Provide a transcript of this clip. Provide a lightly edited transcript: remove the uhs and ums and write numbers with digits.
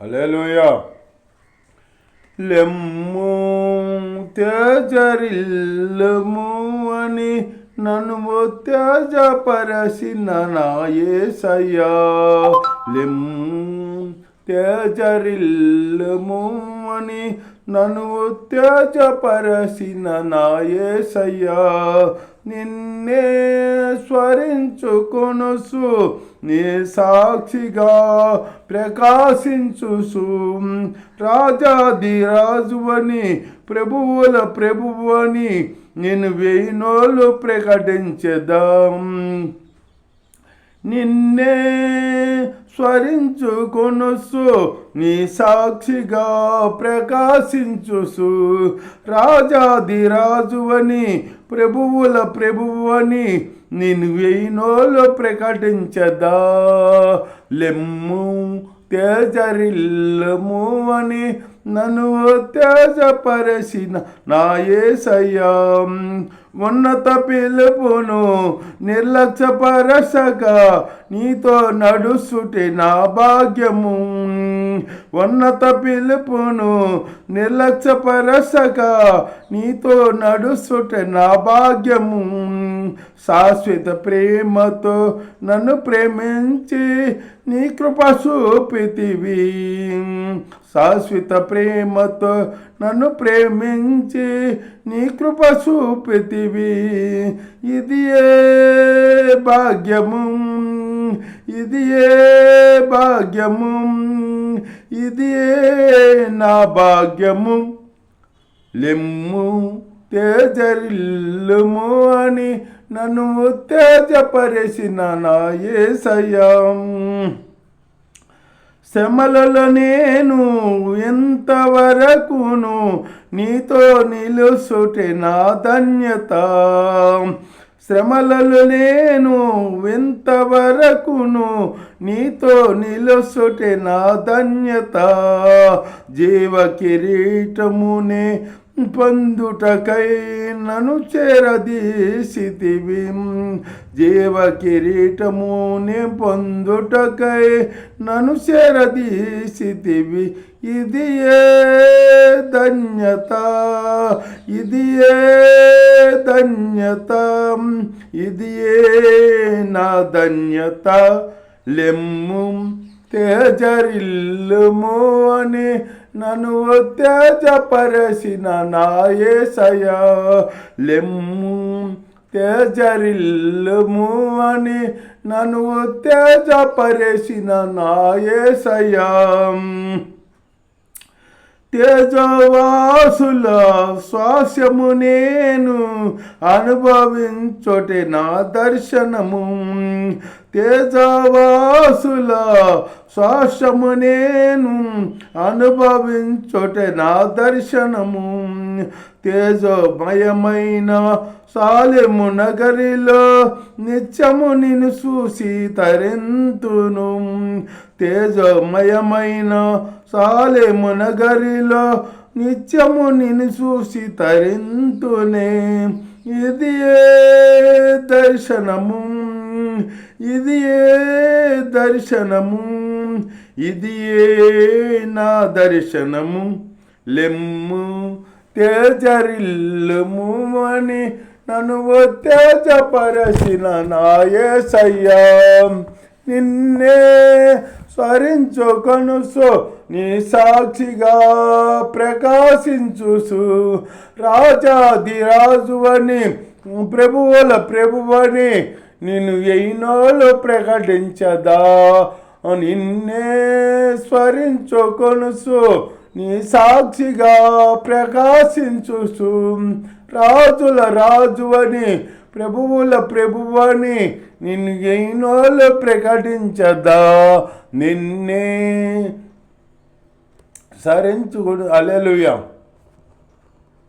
హల్లెలూయా. లెమ్ము తేజరిల్లము అని నన్ను ఉత్తేజపరచిన నా యేసయ్యా. లెమ్ము తేజరిల్లము అని నన్ను ఉత్తేజపరచిన నా యేసయ్యా. నిన్నే స్మరించుకొనుసు నీ సాక్షిగా ప్రకాశించుసు రాజాదిరాజువని ప్రభువుల ప్రభువని నేను వేయినోళ్ళు ప్రకటించదాం. నిన్నే స్మరించుకొనుసు నీ సాక్షిగా ప్రకాశించుసు రాజాదిరాజువని ప్రభువుల ప్రభువని నేను వేయినోళ్ళు ప్రకటించదా. లెమ్ము తేజరిల్లము అని నన్ను తేజపరచిన నా యేసయ్యా. ఉన్నత పిలుపును నిర్లక్ష్యపరచగా నీతో నడుచుటే నా భాగ్యము. ఉన్నత పిలుపును నిర్లక్ష్యపరచగా నీతో నడుచుటే నా భాగ్యము. శాశ్వత ప్రేమతో నన్ను ప్రేమించి నీ కృప చూపితివి. శాశ్వత ప్రేమతో నన్ను ప్రేమించి నీ కృప చూపితివి. ఇది ఏ భాగ్యము, ఇది ఏ భాగ్యము, ఇది ఏ నా భాగ్యము. లెమ్ము తేజరిల్లుము అని నన్ను ఉత్తేజపరిచిన నా యేసయ్యా. శ్రమలలో నేను ఎంతవరకును నీతో నిలుసుటే నా ధన్యత. శ్రమలలో నేను ఎంతవరకును నీతో నిలుసుటే నా ధన్యత. జీవ కిరీటమునే పొందుటకై నన్ను చేరదీసితివి. జీవ కిరీటమునే పొందుటకై నన్ను చేరదీసితివి. ఇది ఏ ధన్యత, ఇది ఏ ధన్యత, ఇది ఏ నా ధన్యత. లెమ్ము తేజరిల్లుము అని నన్ను ఉత్తేజపరచిన నా యేసయ్యా. లెమ్ము తేజరిల్లుము అని నన్ను ఉత్తేజపరచిన నా యేసయ్యా. తేజవాసుల స్వాస్యము నేను అనుభవించోటే నా దర్శనము. తేజవాసుల స్వాస్యము నేను అనుభవించోటే నా దర్శనము. తేజోమయమైన సాలెము నగరిలో నిత్యము నిన్ను చూసి తరింతును. తేజోమయమైన సాలెము నగరిలో నిత్యము నిన్ను చూసి తరింతునే. ఇది ఏ దర్శనము, ఇది ఏ దర్శనము, ఇది ఏ నా దర్శనము. లెమ్ము తేజరిల్లుము అని నన్ను ఉత్తేజపరచిన నా యేసయ్యా. నిన్నే స్మరించుకొనుసు నీ సాక్షిగా ప్రకాశించుసు రాజాదిరాజువని ప్రభువుల ప్రభువని నిన్ను ఎన్నోళ్ళు ప్రకటించదా. నిన్నే స్మరించుకొనుసు నీ సాక్షిగా ప్రకాశించుసు రాజుల రాజువని ప్రభువుల ప్రభువని నిన్ను ఎన్నోళ్ళు ప్రకటించదా. నిన్నే స్మరించుకొను. హల్లెలూయా.